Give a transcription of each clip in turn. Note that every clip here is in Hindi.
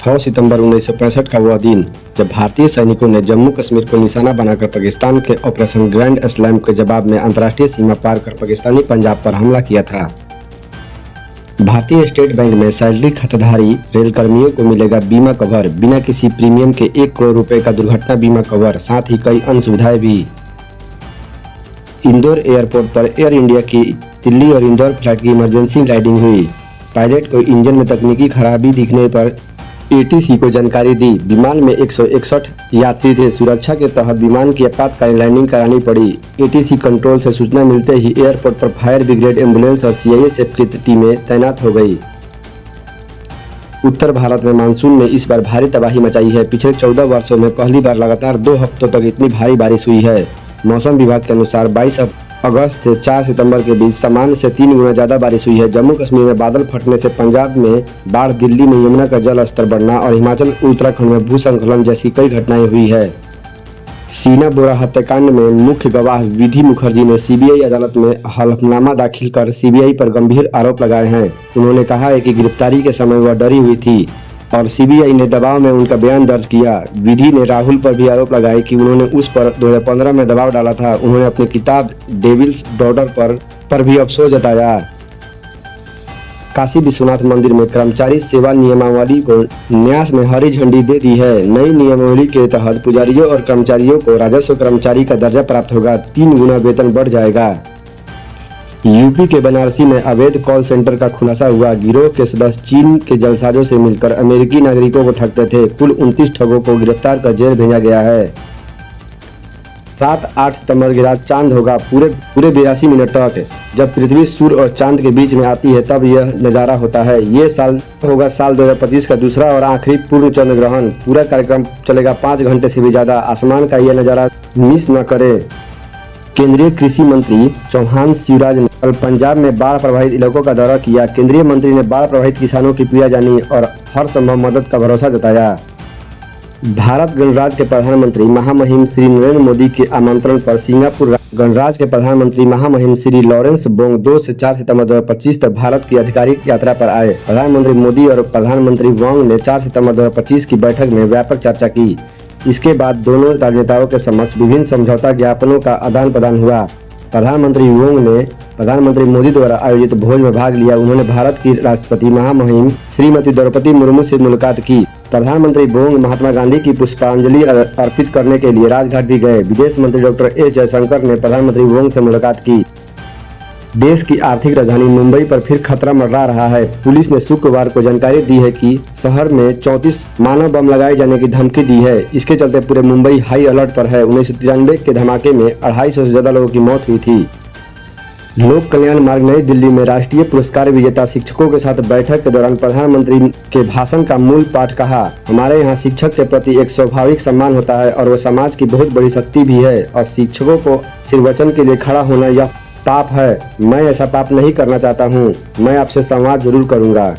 6 सितंबर 1965 का वह दिन जब भारतीय सैनिकों ने जम्मू कश्मीर को निशाना बनाकर पाकिस्तान के ऑपरेशन ग्रैंड स्लैम के जवाब में अंतर्राष्ट्रीय सीमा पार कर पाकिस्तानी पंजाब पर हमला किया था। भारतीय स्टेट बैंक में सैलरी खाताधारी रेलकर्मियों को मिलेगा बीमा कवर, बिना किसी प्रीमियम के 1 करोड़ रुपए का दुर्घटना बीमा कवर, साथ ही कई अन्य सुविधाएं भी। इंदौर एयरपोर्ट पर एयर इंडिया की दिल्ली और इंदौर फ्लाइट की इमरजेंसी लैंडिंग हुई। पायलट को इंजन में तकनीकी खराबी दिखने पर एटीसी को जानकारी दी। विमान में 161 यात्री थे। सुरक्षा के तहत विमान की आपातकालीन लैंडिंग करानी पड़ी। एटीसी कंट्रोल से सूचना मिलते ही एयरपोर्ट पर फायर ब्रिगेड, एम्बुलेंस और सीआईएसएफ की टीमें तैनात हो गई। उत्तर भारत में मानसून ने इस बार भारी तबाही मचाई है। पिछले 14 वर्षों में पहली बार लगातार 2 हफ्तों तक इतनी भारी बारिश हुई है। मौसम विभाग के अनुसार 22 अगस्त से 4 सितंबर के बीच सामान्य से 3 गुना ज्यादा बारिश हुई है। जम्मू कश्मीर में बादल फटने से पंजाब में बाढ़, दिल्ली में यमुना का जल स्तर बढ़ना और हिमाचल उत्तराखंड में भूस्खलन जैसी कई घटनाएं हुई है। सीना बोरा हत्याकांड में मुख्य गवाह विधि मुखर्जी ने सीबीआई अदालत में हलफनामा दाखिल कर सीबीआई पर गंभीर आरोप लगाए हैं। उन्होंने कहा है कि गिरफ्तारी के समय वह डरी हुई थी और सीबीआई ने दबाव में उनका बयान दर्ज किया। विधि ने राहुल पर भी आरोप लगाए कि उन्होंने उस पर 2015 में दबाव डाला था। उन्होंने अपनी किताब डेविल्स डॉटर पर भी अफसोस जताया। काशी विश्वनाथ मंदिर में कर्मचारी सेवा नियमावली को न्यास ने हरी झंडी दे दी है। नई नियमावली के तहत पुजारियों और कर्मचारियों को राजस्व कर्मचारी का दर्जा प्राप्त होगा। 3 गुना वेतन बढ़ जाएगा। यूपी के बनारसी में अवैध कॉल सेंटर का खुलासा हुआ। गिरोह के सदस्य चीन के जलसाजों से मिलकर अमेरिकी नागरिकों को ठगते थे। कुल 29 ठगों को गिरफ्तार कर जेल भेजा गया है। 7-8 सितंबर की रात चांद होगा पूरे 82 मिनट तक। जब पृथ्वी, सूर्य और चांद के बीच में आती है तब यह नज़ारा होता है। ये साल होगा साल 2025 का दूसरा और आखिरी पूर्ण चंद्र ग्रहण। पूरा कार्यक्रम चलेगा 5 घंटे से भी ज्यादा। आसमान का यह नज़ारा मिस न करें। केंद्रीय कृषि मंत्री चौहान शिवराज ने कल पंजाब में बाढ़ प्रभावित इलाकों का दौरा किया। केंद्रीय मंत्री ने बाढ़ प्रभावित किसानों की पीड़ा जानी और हर संभव मदद का भरोसा जताया। भारत गणराज्य के प्रधानमंत्री महामहिम श्री नरेंद्र मोदी के आमंत्रण पर सिंगापुर गणराज्य के प्रधानमंत्री महामहिम श्री लॉरेंस बोंग 2 से 4 सितंबर 2025 तक भारत की आधिकारिक यात्रा पर आए। प्रधानमंत्री मोदी और प्रधानमंत्री वांग ने 4 सितंबर 2025 की बैठक में व्यापक चर्चा की। इसके बाद दोनों राजनेताओं के समक्ष विभिन्न समझौता ज्ञापनों का आदान प्रदान हुआ। प्रधानमंत्री वोंग ने प्रधानमंत्री मोदी द्वारा आयोजित भोज में भाग लिया। उन्होंने भारत की राष्ट्रपति महामहिम श्रीमती द्रौपदी मुर्मू से मुलाकात की। प्रधानमंत्री बोंग महात्मा गांधी की पुष्पांजलि अर्पित करने के लिए राजघाट भी गए। विदेश मंत्री डॉक्टर एस जयशंकर ने प्रधानमंत्री वोंग से मुलाकात की। देश की आर्थिक राजधानी मुंबई पर फिर खतरा मंडरा रहा है। पुलिस ने शुक्रवार को जानकारी दी है कि शहर में 34 मानव बम लगाए जाने की धमकी दी है। इसके चलते पूरे मुंबई हाई अलर्ट पर है। 1993 के धमाके में 250 से ज्यादा लोगों की मौत हुई थी। लोक कल्याण मार्ग नई दिल्ली में राष्ट्रीय पुरस्कार विजेता शिक्षकों के साथ बैठक के दौरान प्रधानमंत्री के भाषण का मूल पाठ कहा। हमारे यहाँ शिक्षक के प्रति एक स्वाभाविक सम्मान होता है और वह समाज की बहुत बड़ी शक्ति भी है और शिक्षकों को आशीर्वचन के लिए खड़ा होना यह पाप है। मैं ऐसा पाप नहीं करना चाहता हूँ। मैं आपसे संवाद जरूर करूँगा।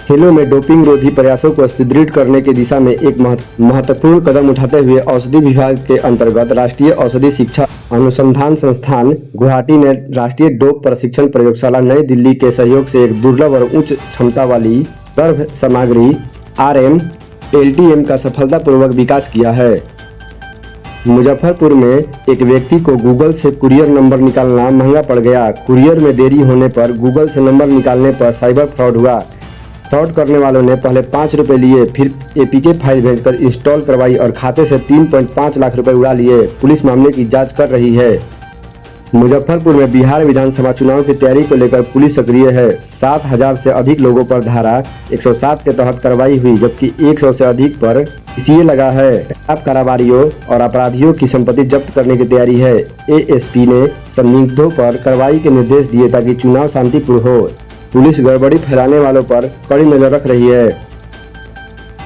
खेलों में डोपिंग रोधी प्रयासों को सुदृढ़ करने की दिशा में एक महत्वपूर्ण कदम उठाते हुए औषधि विभाग के अंतर्गत राष्ट्रीय औषधि शिक्षा अनुसंधान संस्थान गुवाहाटी ने राष्ट्रीय डोप प्रशिक्षण प्रयोगशाला नई दिल्ली के सहयोग से एक दुर्लभ और उच्च क्षमता वाली गर्भ सामग्री RM-LTM का सफलतापूर्वक विकास किया है। मुजफ्फरपुर में एक व्यक्ति को गूगल से कुरियर नंबर निकालना महंगा पड़ गया। कुरियर में देरी होने पर गूगल से नंबर निकालने पर साइबर फ्रॉड हुआ। फ्रॉड करने वालों ने पहले 5 रुपए लिए, फिर APK फाइल भेजकर इंस्टॉल करवाई और खाते से 3.5 लाख रुपए उड़ा लिए। पुलिस मामले की जांच कर रही है। मुजफ्फरपुर में बिहार विधानसभा चुनाव की तैयारी को लेकर पुलिस सक्रिय है। 7,000 से अधिक लोगों पर धारा 107 के तहत कार्रवाई हुई, जबकि 100 से अधिक पर CA लगा है। अब कारोबारियों और अपराधियों की संपत्ति जब्त करने की तैयारी है। ASP ने संदिग्धों पर कार्रवाई के निर्देश दिए ताकि चुनाव शांतिपूर्ण हो। पुलिस गड़बड़ी फैलाने वालों पर कड़ी नजर रख रही है।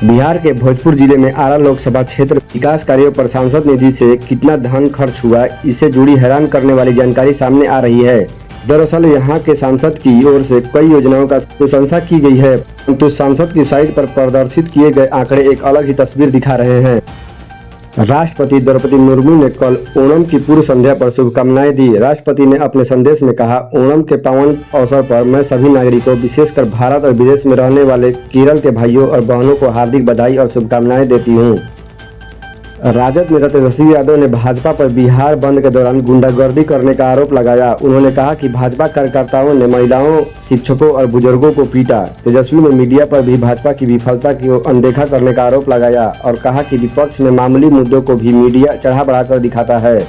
बिहार के भोजपुर जिले में आरा लोकसभा क्षेत्र विकास कार्यों पर सांसद निधि से कितना धन खर्च हुआ, इससे जुड़ी हैरान करने वाली जानकारी सामने आ रही है। दरअसल यहां के सांसद की ओर से कई योजनाओं का प्रशंसा की गई है, परंतु सांसद की साइट पर प्रदर्शित किए गए आंकड़े एक अलग ही तस्वीर दिखा रहे हैं। राष्ट्रपति द्रौपदी मुर्मू ने कल ओणम की पूर्व संध्या पर शुभकामनाएं दी। राष्ट्रपति ने अपने संदेश में कहा, ओणम के पावन अवसर पर मैं सभी नागरिकों, विशेषकर भारत और विदेश में रहने वाले केरल के भाइयों और बहनों को हार्दिक बधाई और शुभकामनाएं देती हूं। राजद नेता तेजस्वी यादव ने भाजपा पर बिहार बंद के दौरान गुंडागर्दी करने का आरोप लगाया। उन्होंने कहा कि भाजपा कार्यकर्ताओं ने महिलाओं, शिक्षकों और बुजुर्गों को पीटा। तेजस्वी ने मीडिया पर भी भाजपा की विफलता को अनदेखा करने का आरोप लगाया और कहा कि विपक्ष में मामूली मुद्दों को भी मीडिया चढ़ा बढ़ाकर दिखाता है।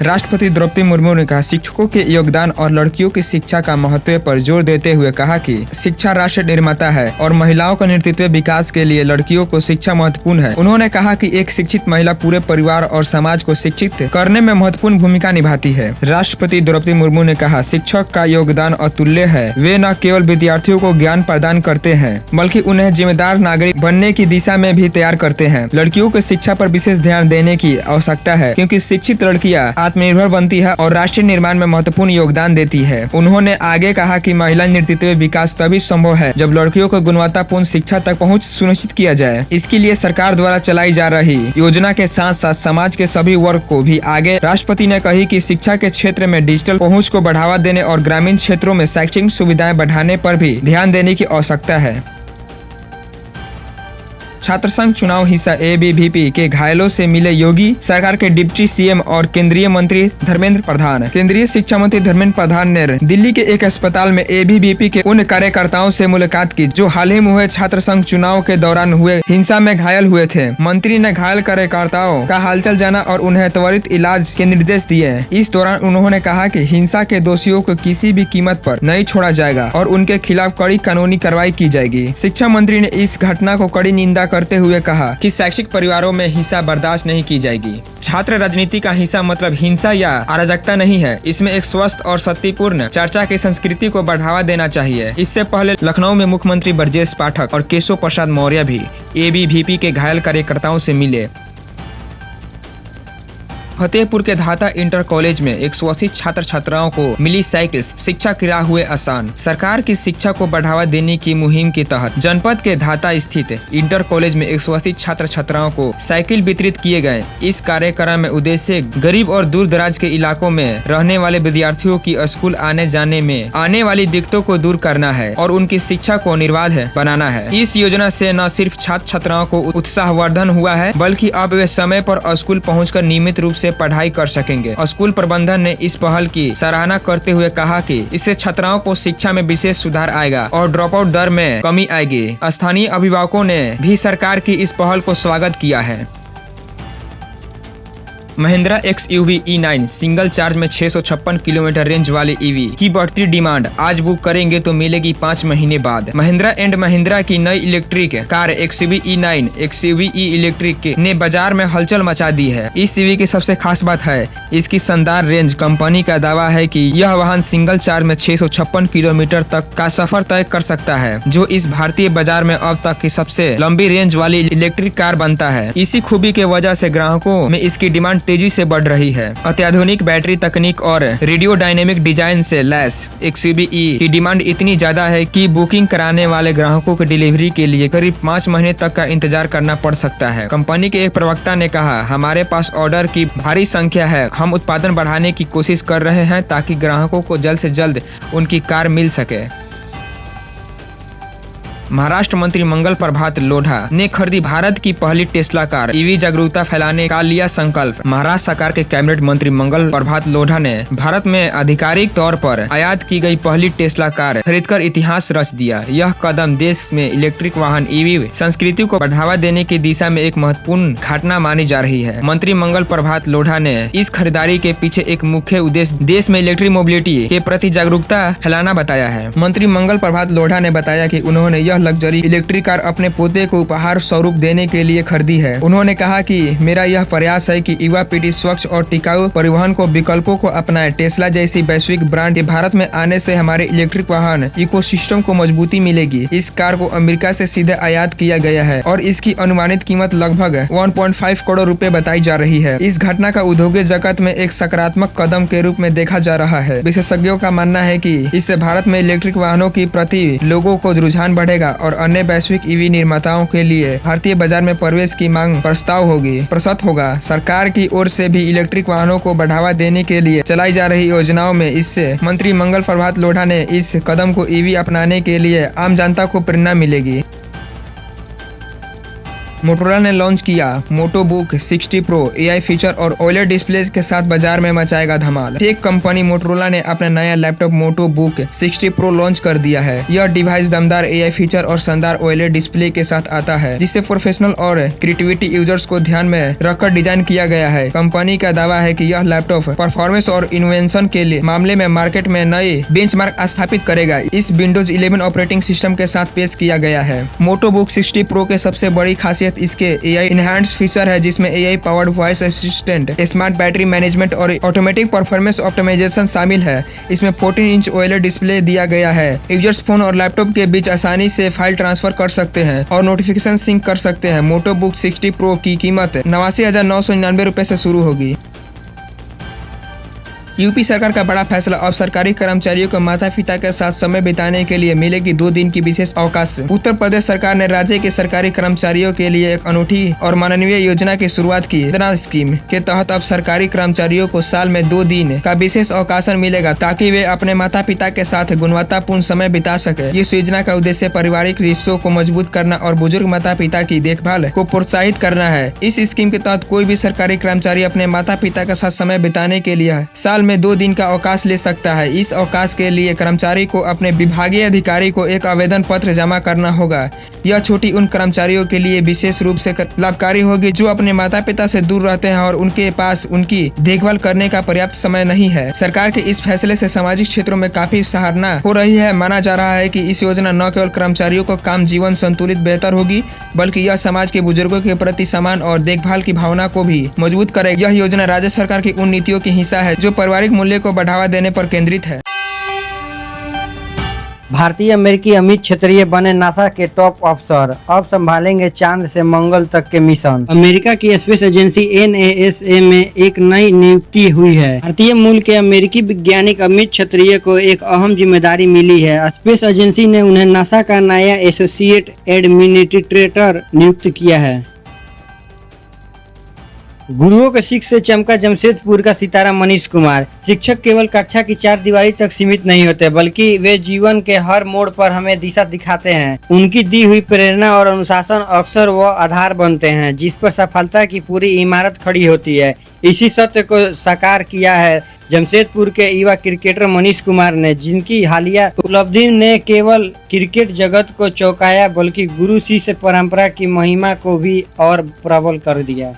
राष्ट्रपति द्रौपदी मुर्मू ने कहा, शिक्षकों के योगदान और लड़कियों की शिक्षा का महत्व पर जोर देते हुए कहा कि शिक्षा राष्ट्र निर्माता है और महिलाओं का नेतृत्व विकास के लिए लड़कियों को शिक्षा महत्वपूर्ण है। उन्होंने कहा कि एक शिक्षित महिला पूरे परिवार और समाज को शिक्षित करने में महत्वपूर्ण भूमिका निभाती है। राष्ट्रपति द्रौपदी मुर्मू ने कहा, शिक्षक का योगदान अतुल्य है। वे न केवल विद्यार्थियों को ज्ञान प्रदान करते हैं बल्कि उन्हें जिम्मेदार नागरिक बनने की दिशा में भी तैयार करते हैं। लड़कियों को शिक्षा पर विशेष ध्यान देने की आवश्यकता है क्योंकि शिक्षित लड़कियां आत्मनिर्भर बनती है और राष्ट्रीय निर्माण में महत्वपूर्ण योगदान देती है। उन्होंने आगे कहा कि महिला नेतृत्व विकास तभी संभव है जब लड़कियों को गुणवत्तापूर्ण शिक्षा तक पहुंच सुनिश्चित किया जाए। इसके लिए सरकार द्वारा चलाई जा रही योजना के साथ साथ समाज के सभी वर्ग को भी आगे। राष्ट्रपति ने कही कि शिक्षा के क्षेत्र में डिजिटल पहुंच को बढ़ावा देने और ग्रामीण क्षेत्रों में शैक्षणिक सुविधाएं बढ़ाने पर भी ध्यान देने की आवश्यकता है। छात्र संघ चुनाव हिस्सा एबीवीपी के घायलों से मिले योगी सरकार के डिप्टी सीएम और केंद्रीय मंत्री धर्मेंद्र प्रधान। केंद्रीय शिक्षा मंत्री धर्मेंद्र प्रधान ने दिल्ली के एक अस्पताल में एबीवीपी के उन कार्यकर्ताओं से मुलाकात की जो हाल ही में हुए छात्र संघ चुनाव के दौरान हुए हिंसा में घायल हुए थे। मंत्री ने घायल कार्यकर्ताओं का हालचाल जाना और उन्हें त्वरित इलाज के निर्देश दिए। इस दौरान उन्होंने कहा कि हिंसा के दोषियों को किसी भी कीमत पर नहीं छोड़ा जाएगा और उनके खिलाफ कड़ी कानूनी कार्रवाई की जाएगी। शिक्षा मंत्री ने इस घटना को कड़ी निंदा करते हुए कहा कि शैक्षिक परिवारों में हिंसा बर्दाश्त नहीं की जाएगी। छात्र राजनीति का हिस्सा मतलब हिंसा या अराजकता नहीं है। इसमें एक स्वस्थ और शांतिपूर्ण चर्चा की संस्कृति को बढ़ावा देना चाहिए। इससे पहले लखनऊ में मुख्यमंत्री ब्रजेश पाठक और केशव प्रसाद मौर्य भी एबीवीपी के घायल कार्यकर्ताओं से मिले। फतेहपुर के धाता इंटर कॉलेज में 180 छात्र छात्राओं को मिली साइकिल, शिक्षा की राह हुए आसान। सरकार की शिक्षा को बढ़ावा देने की मुहिम के तहत जनपद के धाता स्थित इंटर कॉलेज में 180 छात्र छात्राओं को साइकिल वितरित किए गए। इस कार्यक्रम में उद्देश्य गरीब और दूर दराज के इलाकों में रहने वाले विद्यार्थियों की स्कूल आने जाने में आने वाली दिक्कतों को दूर करना है और उनकी शिक्षा को निर्बाध बनाना है। इस योजना से न सिर्फ छात्र छात्राओं को उत्साहवर्धन हुआ है बल्कि अब वे समय पर स्कूल पहुँचकर नियमित रूप से पढ़ाई कर सकेंगे। स्कूल प्रबंधन ने इस पहल की सराहना करते हुए कहा कि इससे छात्राओं को शिक्षा में विशेष सुधार आएगा और ड्रॉप आउट दर में कमी आएगी। स्थानीय अभिभावकों ने भी सरकार की इस पहल को स्वागत किया है। Mahindra XUV E9 single charge में 656 किलोमीटर रेंज वाले ईवी की बढ़ती डिमांड। आज बुक करेंगे तो मिलेगी 5 महीने बाद। महिंद्रा एंड महिंद्रा की नई electric car XUV E9 XUV E electric ने बाजार में हलचल मचा दी है। इस ईवी की सबसे खास बात है इसकी शानदार रेंज। कंपनी का दावा है कि यह वाहन सिंगल चार्ज में 656 किलोमीटर तक का सफर तय कर सकता है, जो इस भारतीय बाजार में अब तक की सबसे लंबी रेंज वाली इलेक्ट्रिक कार बनता है। इसी खूबी के वजह से ग्राहकों में इसकी डिमांड तेजी से बढ़ रही है। अत्याधुनिक बैटरी तकनीक और रेडियो डायनेमिक डिजाइन से लैस XUV E की डिमांड इतनी ज्यादा है कि बुकिंग कराने वाले ग्राहकों की डिलीवरी के लिए करीब 5 महीने तक का इंतजार करना पड़ सकता है। कंपनी के एक प्रवक्ता ने कहा, हमारे पास ऑर्डर की भारी संख्या है। हम उत्पादन बढ़ाने की कोशिश कर रहे हैं ताकि ग्राहकों को जल्द से जल्द उनकी कार मिल सके। महाराष्ट्र मंत्री मंगल प्रभात लोढ़ा ने खरीदी भारत की पहली टेस्ला कार। ईवी जागरूकता फैलाने का लिया संकल्प। महाराष्ट्र सरकार के कैबिनेट मंत्री मंगल प्रभात लोढ़ा ने भारत में आधिकारिक तौर पर आयात की गई पहली टेस्ला कार खरीदकर इतिहास रच दिया। यह कदम देश में इलेक्ट्रिक वाहन ईवी संस्कृति को बढ़ावा देने की दिशा में एक महत्वपूर्ण घटना मानी जा रही है। मंत्री मंगल प्रभात लोढ़ा ने इस खरीदारी के पीछे एक मुख्य उद्देश्य देश में इलेक्ट्रिक मोबिलिटी के प्रति जागरूकता फैलाना बताया है। मंत्री मंगल प्रभात लोढ़ा ने बताया कि उन्होंने यह लग्जरी इलेक्ट्रिक कार अपने पोते को उपहार स्वरूप देने के लिए खरीदी है। उन्होंने कहा कि मेरा यह प्रयास है कि युवा पीढ़ी स्वच्छ और टिकाऊ परिवहन को विकल्पों को अपनाए। टेस्ला जैसी वैश्विक ब्रांड के भारत में आने से हमारे इलेक्ट्रिक वाहन इकोसिस्टम को मजबूती मिलेगी। इस कार को अमेरिका से सीधे आयात किया गया है और इसकी अनुमानित कीमत लगभग 1.5 करोड़ रुपए बताई जा रही है। इस घटना का उद्योगिक जगत में एक सकारात्मक कदम के रूप में देखा जा रहा है। विशेषज्ञों का मानना है कि इससे भारत में इलेक्ट्रिक वाहनों की प्रति लोगों को रुझान बढ़ेगा बढ़ेगा और अन्य वैश्विक ईवी निर्माताओं के लिए भारतीय बाजार में प्रवेश की मांग प्रसत होगा। सरकार की ओर से भी इलेक्ट्रिक वाहनों को बढ़ावा देने के लिए चलाई जा रही योजनाओं में इससे मंत्री मंगल प्रभात लोढ़ा ने इस कदम को ईवी अपनाने के लिए आम जनता को प्रेरणा मिलेगी। मोटोरोला ने लॉन्च किया मोटो बुक 60 प्रो AI फीचर और ओएलईडी डिस्प्ले के साथ बाजार में मचाएगा धमाल। टेक कंपनी मोटोरोला ने अपना नया लैपटॉप मोटो बुक 60 प्रो लॉन्च कर दिया है। यह डिवाइस दमदार AI फीचर और शानदार ओएलईडी डिस्प्ले के साथ आता है, जिससे प्रोफेशनल और क्रिएटिविटी यूजर्स को ध्यान में रखकर डिजाइन किया गया है। कंपनी का दावा है कि यह लैपटॉप परफॉर्मेंस और इनोवेशन के लिए मामले में मार्केट में नए बेंचमार्क स्थापित करेगा। इस विंडोज 11 ऑपरेटिंग सिस्टम के साथ पेश किया गया है। मोटो बुक 60 प्रो के सबसे बड़ी खासियत इसके AI इनहैंस्ड फीचर है, जिसमें AI powered voice assistant, smart battery management और ऑटोमेटिक परफॉर्मेंस ऑप्टिमाइजेशन शामिल है। इसमें 14 इंच OLED डिस्प्ले दिया गया है। यूजर्स फोन और लैपटॉप के बीच आसानी से फाइल ट्रांसफर कर सकते हैं और नोटिफिकेशन सिंक कर सकते हैं। मोटो बुक 60 प्रो की कीमत 89,999 रुपए से शुरू होगी। यूपी सरकार का बड़ा फैसला, अब सरकारी कर्मचारियों को माता पिता के साथ समय बिताने के लिए मिलेगी 2 दिन की विशेष अवकाश। उत्तर प्रदेश सरकार ने राज्य के सरकारी कर्मचारियों के लिए एक अनूठी और मानवीय योजना की शुरुआत की। वेतन स्कीम के तहत अब सरकारी कर्मचारियों को साल में 2 दिन का विशेष अवकाश मिलेगा, ताकि वे अपने माता पिता के साथ गुणवत्तापूर्ण समय बिता सके। इस योजना का उद्देश्य पारिवारिक रिश्तों को मजबूत करना और बुजुर्ग माता पिता की देखभाल को प्रोत्साहित करना है। इस स्कीम के तहत कोई भी सरकारी कर्मचारी अपने माता पिता के साथ समय बिताने के लिए साल में 2 दिन का अवकाश ले सकता है। इस अवकाश के लिए कर्मचारी को अपने विभागीय अधिकारी को एक आवेदन पत्र जमा करना होगा। यह छुट्टी उन कर्मचारियों के लिए विशेष रूप से लाभकारी होगी जो अपने माता पिता से दूर रहते हैं और उनके पास उनकी देखभाल करने का पर्याप्त समय नहीं है। सरकार के इस फैसले से सामाजिक क्षेत्रों में काफी सराहना हो रही है। माना जा रहा है कि इस योजना न केवल कर्मचारियों को काम जीवन संतुलित बेहतर होगी, बल्कि यह समाज के बुजुर्गों के प्रति सम्मान और देखभाल की भावना को भी मजबूत करेगी। यह योजना राज्य सरकार की उन नीतियों की हिस्सा है जो पारिवारिक मूल्य को बढ़ावा देने पर केंद्रित है। भारतीय अमेरिकी अमित क्षेत्रीय बने नासा के टॉप अफसर, अब संभालेंगे चांद से मंगल तक के मिशन। अमेरिका की स्पेस एजेंसी NASA में एक नई नियुक्ति हुई है। भारतीय मूल के अमेरिकी वैज्ञानिक अमित क्षेत्रीय को एक अहम जिम्मेदारी मिली है। स्पेस एजेंसी ने उन्हें नासा का नया एसोसिएट एडमिनिस्ट्रेटर नियुक्त किया है। गुरुओं के सीख से चमका जमशेदपुर का सितारा मनीष कुमार। शिक्षक केवल कक्षा की 4 दीवारी तक सीमित नहीं होते, बल्कि वे जीवन के हर मोड़ पर हमें दिशा दिखाते हैं। उनकी दी हुई प्रेरणा और अनुशासन अक्सर वो आधार बनते हैं जिस पर सफलता की पूरी इमारत खड़ी होती है। इसी सत्य को साकार किया है जमशेदपुर के युवा क्रिकेटर मनीष कुमार ने, जिनकी हालिया उपलब्धि ने केवल क्रिकेट जगत को चौंकाया, बल्कि गुरु शिष्य परंपरा की महिमा को भी और प्रबल कर दिया।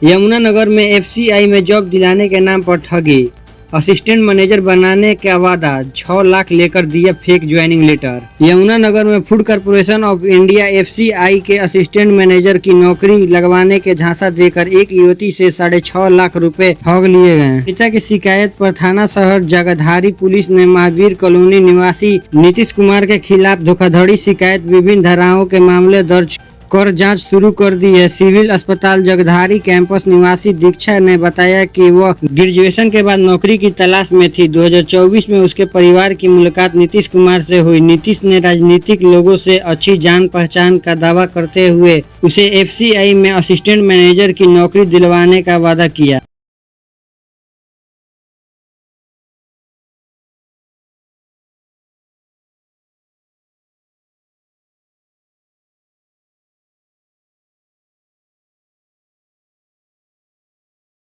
यमुनानगर में FCI में जॉब दिलाने के नाम पर ठगी, असिस्टेंट मैनेजर बनाने का वादा, 6 लाख लेकर दिया फेक ज्वाइनिंग लेटर। यमुनानगर में food corporation of India FCI के असिस्टेंट मैनेजर की नौकरी लगवाने के झांसा देकर एक युवती से 6.5 लाख रुपए ठग लिए गए। पिता की शिकायत पर थाना शहर जगाधरी पुलिस ने महावीर कॉलोनी निवासी नीतीश कुमार के खिलाफ धोखाधड़ी शिकायत विभिन्न धाराओं के मामले दर्ज कर जांच शुरू कर दी है। सिविल अस्पताल जगधारी कैंपस निवासी दीक्षा ने बताया कि वह ग्रेजुएशन के बाद नौकरी की तलाश में थी। 2024 में उसके परिवार की मुलाकात नीतीश कुमार से हुई। नीतीश ने राजनीतिक लोगों से अच्छी जान पहचान का दावा करते हुए उसे FCI में असिस्टेंट मैनेजर की नौकरी दिलवाने का वादा किया।